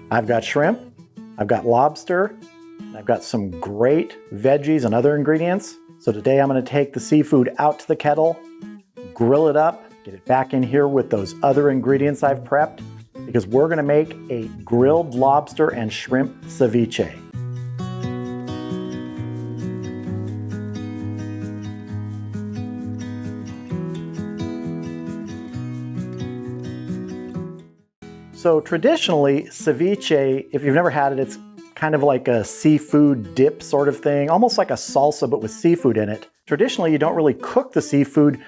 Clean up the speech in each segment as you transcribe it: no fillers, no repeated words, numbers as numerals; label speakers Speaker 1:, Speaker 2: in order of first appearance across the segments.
Speaker 1: I've got shrimp, I've got lobster, and I've got some great veggies and other ingredients. So today I'm going to take the seafood out to the kettle, grill it up, get it back in here with those other ingredients I've prepped, because we're going to make a grilled lobster and shrimp ceviche. So traditionally, ceviche, if you've never had it, it's kind of like a seafood dip sort of thing, almost like a salsa but with seafood in it. Traditionally, you don't really cook the seafood,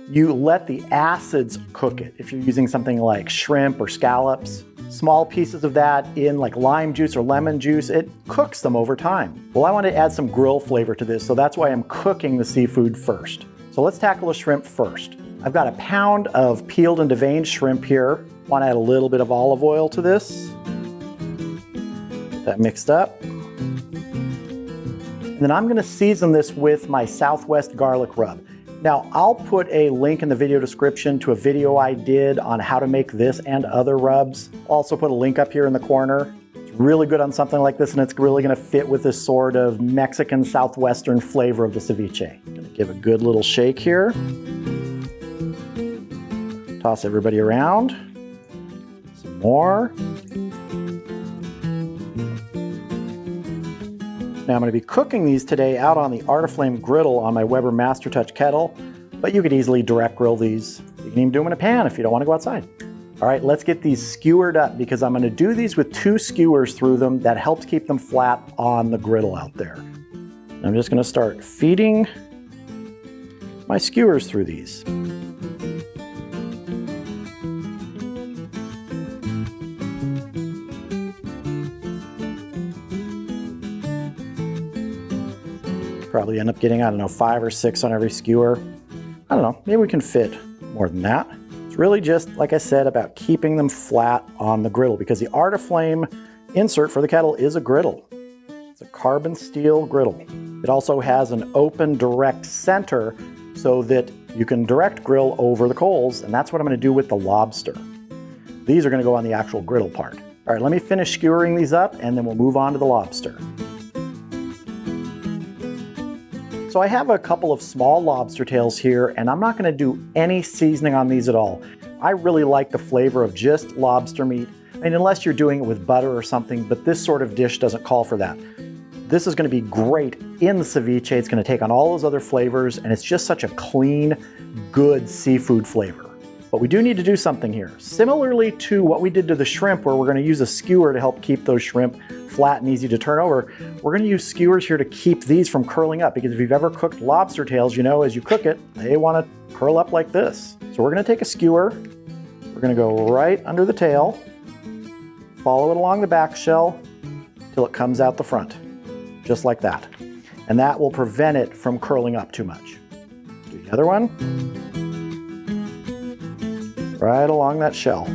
Speaker 1: you let the acids cook it. If you're using something like shrimp or scallops, small pieces of that in like lime juice or lemon juice, it cooks them over time. Well, I want to add some grill flavor to this, so that's why I'm cooking the seafood first. So let's tackle the shrimp first. I've got a pound of peeled and deveined shrimp here. I want to add a little bit of olive oil to this. Get that mixed up. And then I'm going to season this with my Southwest garlic rub. Now, I'll put a link in the video description to a video I did on how to make this and other rubs. I'll also put a link up here in the corner. It's really good on something like this, and it's really going to fit with this sort of Mexican Southwestern flavor of the ceviche. I'm going to give a good little shake here. Toss everybody around. Some more. Now I'm going to be cooking these today out on the Artiflame griddle on my Weber MasterTouch kettle, but you could easily direct grill these. You can even do them in a pan if you don't want to go outside. All right, let's get these skewered up because I'm going to do these with 2 skewers through them. That helps keep them flat on the griddle out there. I'm just going to start feeding my skewers through these. Probably end up getting, I don't know, 5 or 6 on every skewer. I don't know, maybe we can fit more than that. It's really just, like I said, about keeping them flat on the griddle because the Artiflame insert for the kettle is a griddle. It's a carbon steel griddle. It also has an open direct center so that you can direct grill over the coals, and that's what I'm going to do with the lobster. These are going to go on the actual griddle part. All right, let me finish skewering these up and then we'll move on to the lobster. So I have a couple of small lobster tails here, and I'm not going to do any seasoning on these at all. I really like the flavor of just lobster meat. I mean, unless you're doing it with butter or something, but this sort of dish doesn't call for that. This is going to be great in the ceviche. It's going to take on all those other flavors, and it's just such a clean, good seafood flavor. But we do need to do something here. Similarly to what we did to the shrimp, where we're going to use a skewer to help keep those shrimp flat and easy to turn over, we're going to use skewers here to keep these from curling up, because if you've ever cooked lobster tails, you know as you cook it, they want to curl up like this. So we're going to take a skewer, we're going to go right under the tail, follow it along the back shell till it comes out the front, just like that. And that will prevent it from curling up too much. Do the other one. Right along that shell.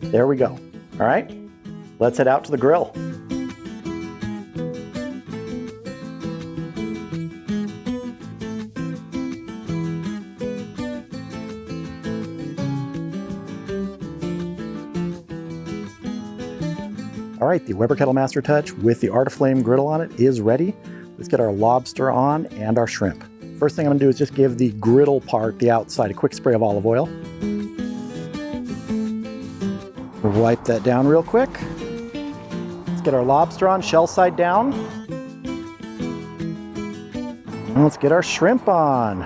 Speaker 1: There we go. All right, let's head out to the grill. All right, the Weber Kettle MasterTouch with the Artiflame griddle on it is ready. Let's get our lobster on and our shrimp. First thing I'm going to do is just give the griddle part, the outside, a quick spray of olive oil. Wipe that down real quick. Let's get our lobster on, shell side down. And let's get our shrimp on.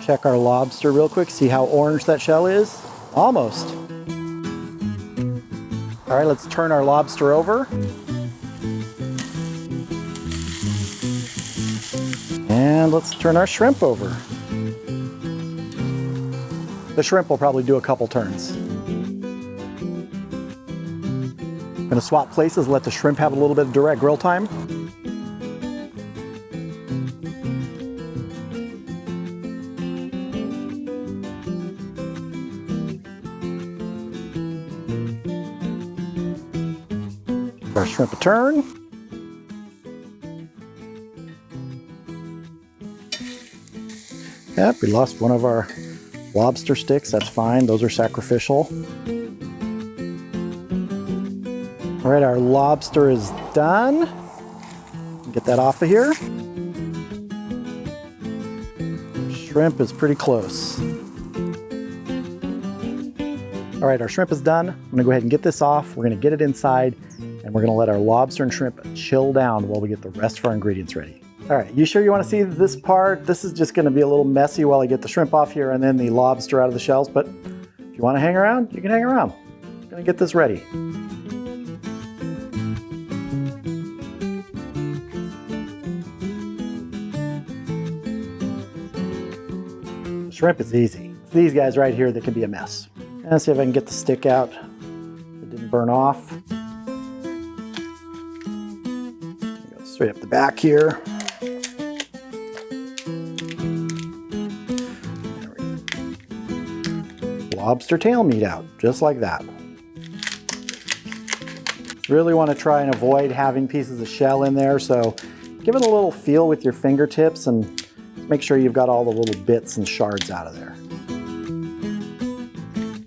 Speaker 1: Check our lobster real quick, see how orange that shell is. Almost. All right, let's turn our lobster over. And let's turn our shrimp over. The shrimp will probably do a couple turns. I'm gonna swap places, let the shrimp have a little bit of direct grill time. Give our shrimp a turn. Yep, we lost one of our lobster sticks. That's fine. Those are sacrificial. All right, our lobster is done. Get that off of here. Shrimp is pretty close. All right, our shrimp is done. I'm gonna go ahead and get this off. We're gonna get it inside, and we're gonna let our lobster and shrimp chill down while we get the rest of our ingredients ready. All right, you sure you wanna see this part? This is just gonna be a little messy while I get the shrimp off here and then the lobster out of the shells, but if you wanna hang around, you can hang around. I'm gonna get this ready. Shrimp is easy. It's these guys right here that can be a mess. Let's see if I can get the stick out. It didn't burn off. Go straight up the back here. Lobster tail meat out, just like that. Really want to try and avoid having pieces of shell in there, so give it a little feel with your fingertips and make sure you've got all the little bits and shards out of there.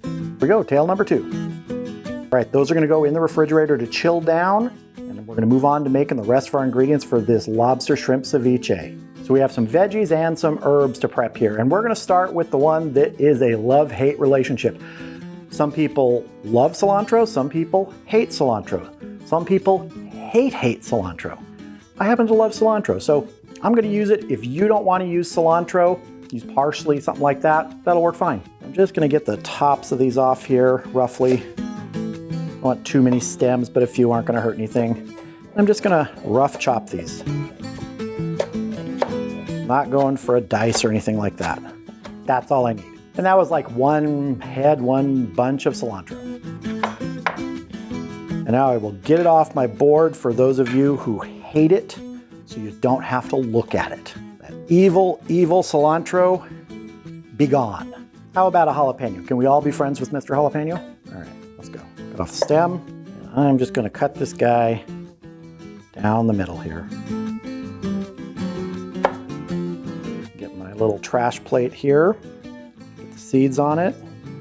Speaker 1: Here we go, tail number 2. All right, those are gonna go in the refrigerator to chill down, and then we're gonna move on to making the rest of our ingredients for this lobster shrimp ceviche. So we have some veggies and some herbs to prep here, and we're gonna start with the one that is a love-hate relationship. Some people love cilantro, some people hate cilantro. Some people hate cilantro. I happen to love cilantro, so I'm gonna use it. If you don't wanna use cilantro, use parsley, something like that, that'll work fine. I'm just gonna get the tops of these off here, roughly. I don't want too many stems, but a few aren't gonna hurt anything. I'm just gonna rough chop these. Not going for a dice or anything like that. That's all I need. And that was like one head, one bunch of cilantro. And now I will get it off my board for those of you who hate it, so you don't have to look at it. That evil, evil cilantro, be gone. How about a jalapeno? Can we all be friends with Mr. Jalapeno? All right, let's go. Cut off the stem. And I'm just gonna cut this guy down the middle here. Get my little trash plate here. Get the seeds on it.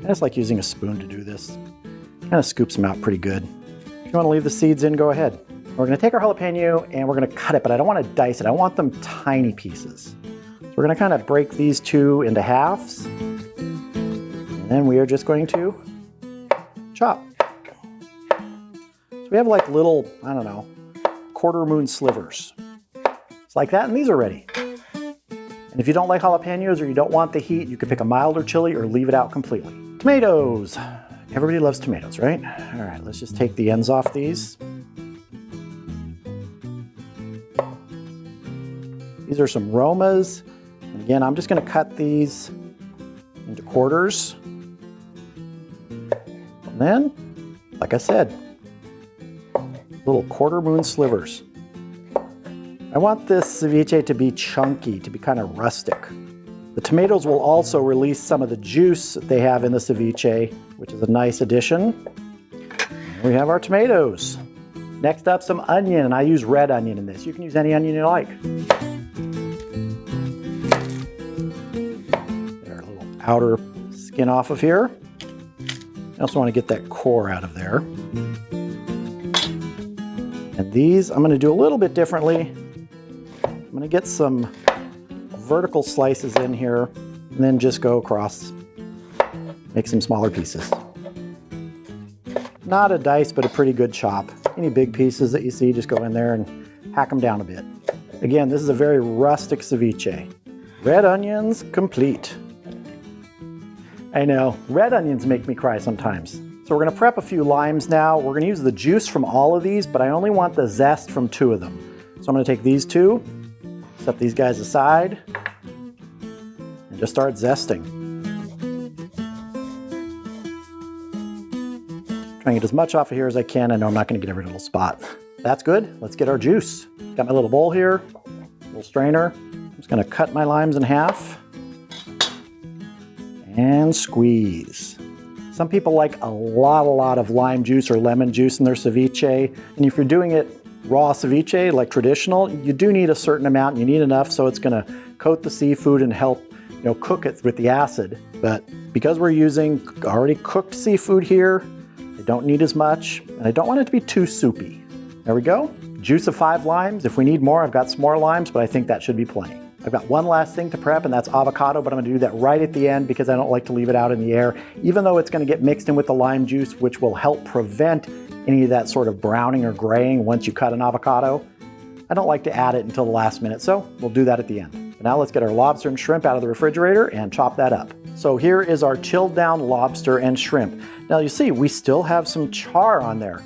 Speaker 1: I just like using a spoon to do this. Kind of scoops them out pretty good. If you wanna leave the seeds in, go ahead. We're gonna take our jalapeno and we're gonna cut it, but I don't wanna dice it. I want them tiny pieces. So we're gonna kind of break these two into halves. And then we are just going to chop. So we have like little, I don't know, quarter moon slivers. It's like that, and these are ready. And if you don't like jalapenos or you don't want the heat, you can pick a milder chili or leave it out completely. Tomatoes. Everybody loves tomatoes, right? All right, let's just take the ends off these. These are some Romas. And again, I'm just gonna cut these into quarters. And then, like I said, little quarter moon slivers. I want this ceviche to be chunky, to be kind of rustic. The tomatoes will also release some of the juice that they have in the ceviche, which is a nice addition. And we have our tomatoes. Next up, some onion, and I use red onion in this. You can use any onion you like. Outer skin off of here. I also want to get that core out of there. And these I'm going to do a little bit differently. I'm going to get some vertical slices in here and then just go across. Make some smaller pieces. Not a dice, but a pretty good chop. Any big pieces that you see, just go in there and hack them down a bit. Again, this is a very rustic ceviche. Red onions complete. I know, red onions make me cry sometimes. So we're gonna prep a few limes now. We're gonna use the juice from all of these, but I only want the zest from 2 of them. So I'm gonna take these 2, set these guys aside, and just start zesting. Trying to get as much off of here as I can. I know I'm not gonna get every little spot. That's good, let's get our juice. Got my little bowl here, little strainer. I'm just gonna cut my limes in half. And squeeze. Some people like a lot of lime juice or lemon juice in their ceviche. And if you're doing it raw ceviche, like traditional, you do need a certain amount. You need enough so it's gonna coat the seafood and help cook it with the acid. But because we're using already cooked seafood here, I don't need as much, and I don't want it to be too soupy. There we go. Juice of 5 limes. If we need more, I've got some more limes, but I think that should be plenty. I've got one last thing to prep, and that's avocado, but I'm going to do that right at the end because I don't like to leave it out in the air, even though it's going to get mixed in with the lime juice, which will help prevent any of that sort of browning or graying once you cut an avocado. I don't like to add it until the last minute, so we'll do that at the end. But now let's get our lobster and shrimp out of the refrigerator and chop that up. So here is our chilled down lobster and shrimp. Now you see, we still have some char on there.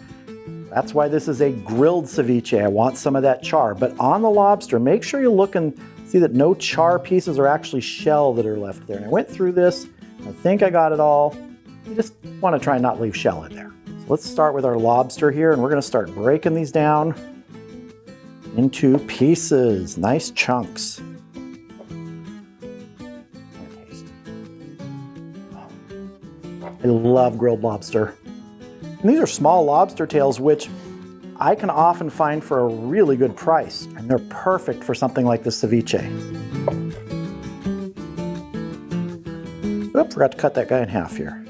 Speaker 1: That's why this is a grilled ceviche. I want some of that char. But on the lobster, make sure you look and see that no char pieces are actually shell that are left there. And I went through this. I think I got it all. You just want to try and not leave shell in there. So let's start with our lobster here, and we're going to start breaking these down into pieces, nice chunks. I love grilled lobster. And these are small lobster tails, which I can often find for a really good price, and they're perfect for something like the ceviche. Oops, forgot to cut that guy in half here.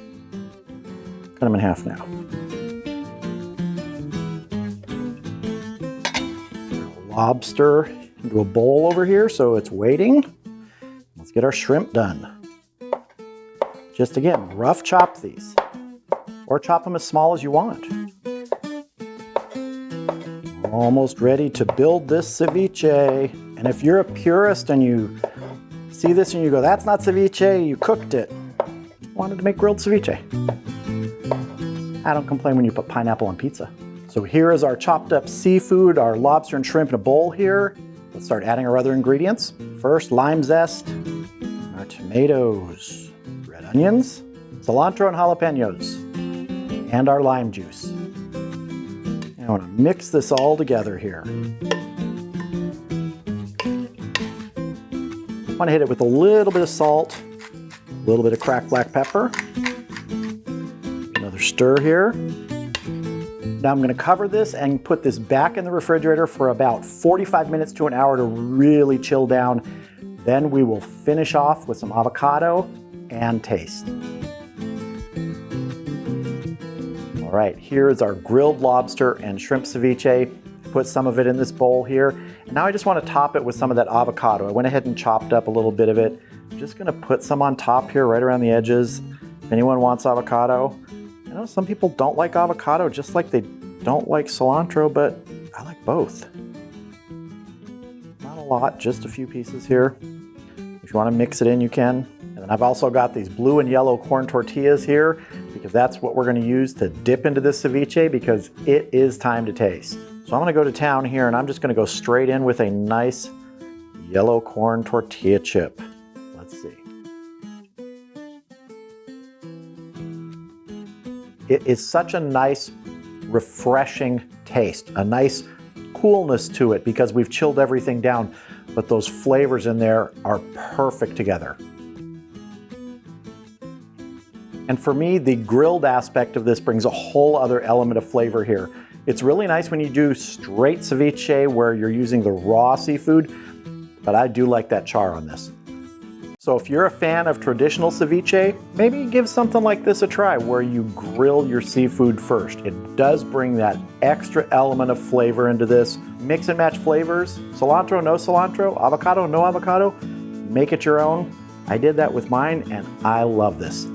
Speaker 1: Cut him in half now. Lobster into a bowl over here so it's waiting. Let's get our shrimp done. Just again, rough chop these, or chop them as small as you want. Almost ready to build this ceviche. And if you're a purist and you see this and you go, that's not ceviche, you cooked it. Wanted to make grilled ceviche. I don't complain when you put pineapple on pizza. So here is our chopped up seafood, our lobster and shrimp in a bowl here. Let's start adding our other ingredients. First, lime zest, our tomatoes, red onions, cilantro and jalapenos, and our lime juice. I want to mix this all together here. I want to hit it with a little bit of salt, a little bit of cracked black pepper. Another stir here. Now I'm going to cover this and put this back in the refrigerator for about 45 minutes to an hour to really chill down. Then we will finish off with some avocado and taste. All right, here's our grilled lobster and shrimp ceviche. Put some of it in this bowl here. And now I just want to top it with some of that avocado. I went ahead and chopped up a little bit of it. I'm just going to put some on top here, right around the edges. If anyone wants avocado. I know some people don't like avocado, just like they don't like cilantro, but I like both. Not a lot, just a few pieces here. If you want to mix it in, you can. And then I've also got these blue and yellow corn tortillas here, because that's what we're going to use to dip into this ceviche, because it is time to taste. So I'm going to go to town here, and I'm just going to go straight in with a nice yellow corn tortilla chip. Let's see. It is such a nice, refreshing taste, a nice coolness to it because we've chilled everything down, but those flavors in there are perfect together. And for me, the grilled aspect of this brings a whole other element of flavor here. It's really nice when you do straight ceviche where you're using the raw seafood, but I do like that char on this. So if you're a fan of traditional ceviche, maybe give something like this a try where you grill your seafood first. It does bring that extra element of flavor into this. Mix and match flavors, cilantro, no cilantro, avocado, no avocado. Make it your own. I did that with mine and I love this.